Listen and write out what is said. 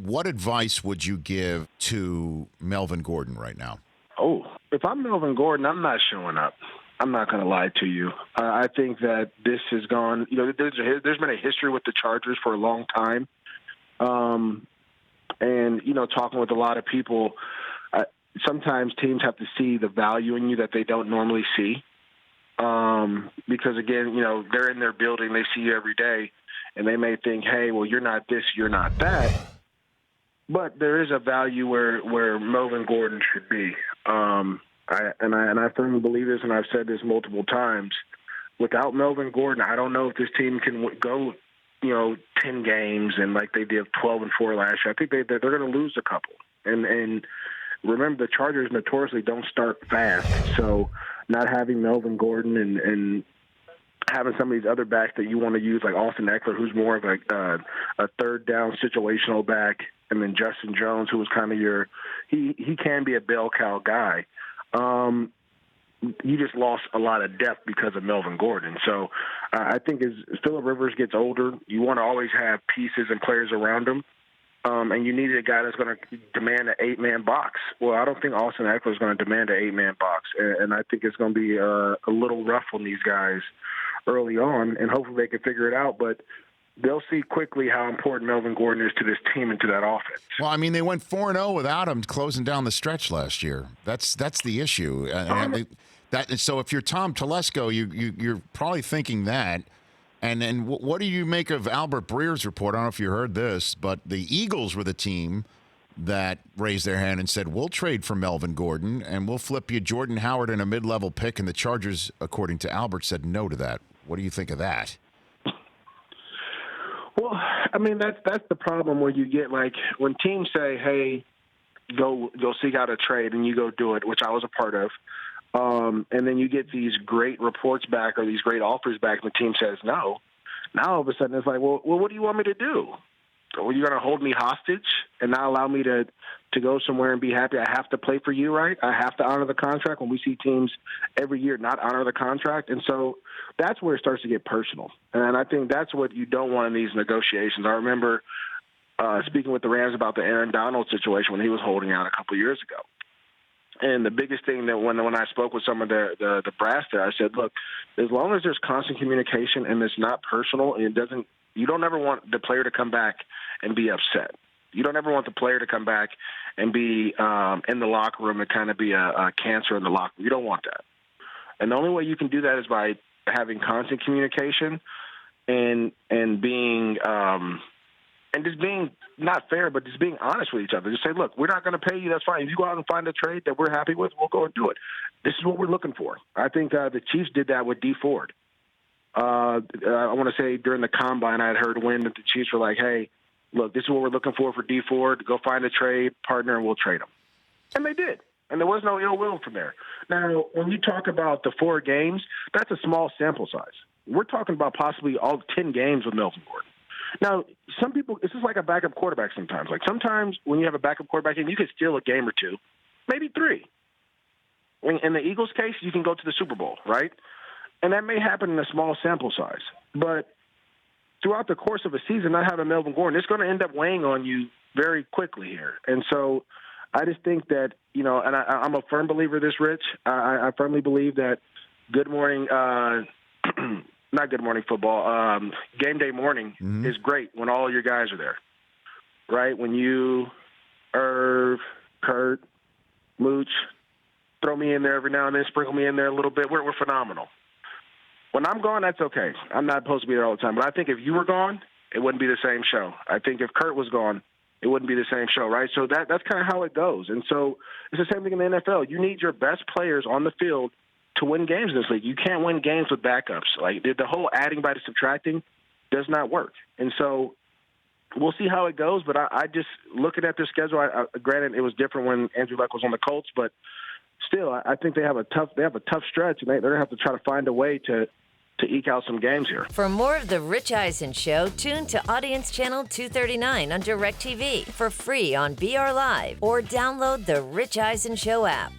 what advice would you give to Melvin Gordon right now? Oh, if I'm Melvin Gordon, I'm not showing up. I'm not going to lie to you. I think that this has gone, there's been a history with the Chargers for a long time. And, talking with a lot of people, sometimes teams have to see the value in you that they don't normally see. Because, again, they're in their building, they see you every day, and they may think, hey, well, you're not this, you're not that. But there is a value where Melvin Gordon should be. I firmly believe this, and I've said this multiple times. Without Melvin Gordon, I don't know if this team can go, 10 games and like they did 12-4 last year. I think they're going to lose a couple. And remember, the Chargers notoriously don't start fast. So not having Melvin Gordon and having some of these other backs that you want to use, like Austin Eckler, who's more of a third down situational back, and then Justin Jones, who was kind of he can be a bell cow guy. You just lost a lot of depth because of Melvin Gordon. So I think as Phillip Rivers gets older, you want to always have pieces and players around him. And you need a guy that's going to demand an 8-man box. Well, I don't think Austin Eckler is going to demand an 8-man box. And I think it's going to be a little rough on these guys early on, and hopefully they can figure it out. But they'll see quickly how important Melvin Gordon is to this team and to that offense. Well, I mean, they went 4-0 without him closing down the stretch last year. That's the issue. So if you're Tom Telesco, you're probably thinking that. And what do you make of Albert Breer's report? I don't know if you heard this, but the Eagles were the team that raised their hand and said, we'll trade for Melvin Gordon, and we'll flip you Jordan Howard and a mid-level pick. And the Chargers, according to Albert, said no to that. What do you think of that? Well, I mean, that's the problem where you get, like, when teams say, hey, go seek out a trade, and you go do it, which I was a part of, and then you get these great reports back or these great offers back, and the team says no. Now all of a sudden it's like, well, what do you want me to do? Are you going to hold me hostage and not allow me to go somewhere and be happy? I have to play for you, right? I have to honor the contract when we see teams every year not honor the contract. And so that's where it starts to get personal. And I think that's what you don't want in these negotiations. I remember speaking with the Rams about the Aaron Donald situation when he was holding out a couple of years ago. And the biggest thing that when I spoke with some of the brass there, I said, look, as long as there's constant communication and it's not personal and you don't ever want the player to come back and be upset. You don't ever want the player to come back and be in the locker room and kind of be a cancer in the locker room. You don't want that. And the only way you can do that is by having constant communication and being and just being not fair, but just being honest with each other. Just say, look, we're not going to pay you. That's fine. If you go out and find a trade that we're happy with, we'll go and do it. This is what we're looking for. I think the Chiefs did that with Dee Ford. I want to say during the combine, I had heard when the Chiefs were like, hey, look, this is what we're looking for Dee Ford. Go find a trade partner and we'll trade him. And they did. And there was no ill will from there. Now, when you talk about the 4 games, that's a small sample size. We're talking about possibly all 10 games with Melvin Gordon. Now, some people, this is like a backup quarterback sometimes. Like sometimes when you have a backup quarterback, you can steal a game or 2, maybe 3. In the Eagles' case, you can go to the Super Bowl, right? And that may happen in a small sample size. But throughout the course of a season, not having Melvin Gordon, it's going to end up weighing on you very quickly here. And so I just think that, and I'm a firm believer of this, Rich. I firmly believe that Good Morning not Good Morning Football, Game Day Morning is great when all your guys are there, right? When you, Irv, Kurt, Mooch, throw me in there every now and then, sprinkle me in there a little bit. We're phenomenal. When I'm gone, that's okay. I'm not supposed to be there all the time. But I think if you were gone, it wouldn't be the same show. I think if Kurt was gone, it wouldn't be the same show, right? So that's kind of how it goes. And so it's the same thing in the NFL. You need your best players on the field to win games in this league. You can't win games with backups. Like the whole adding by subtracting does not work. And so we'll see how it goes. But I just looking at their schedule. Granted, it was different when Andrew Luck was on the Colts, but still, I think they have a tough stretch, and they're gonna have to try to find a way to eke out some games here. For more of The Rich Eisen Show, tune to Audience Channel 239 on DirecTV for free on BR Live or download the Rich Eisen Show app.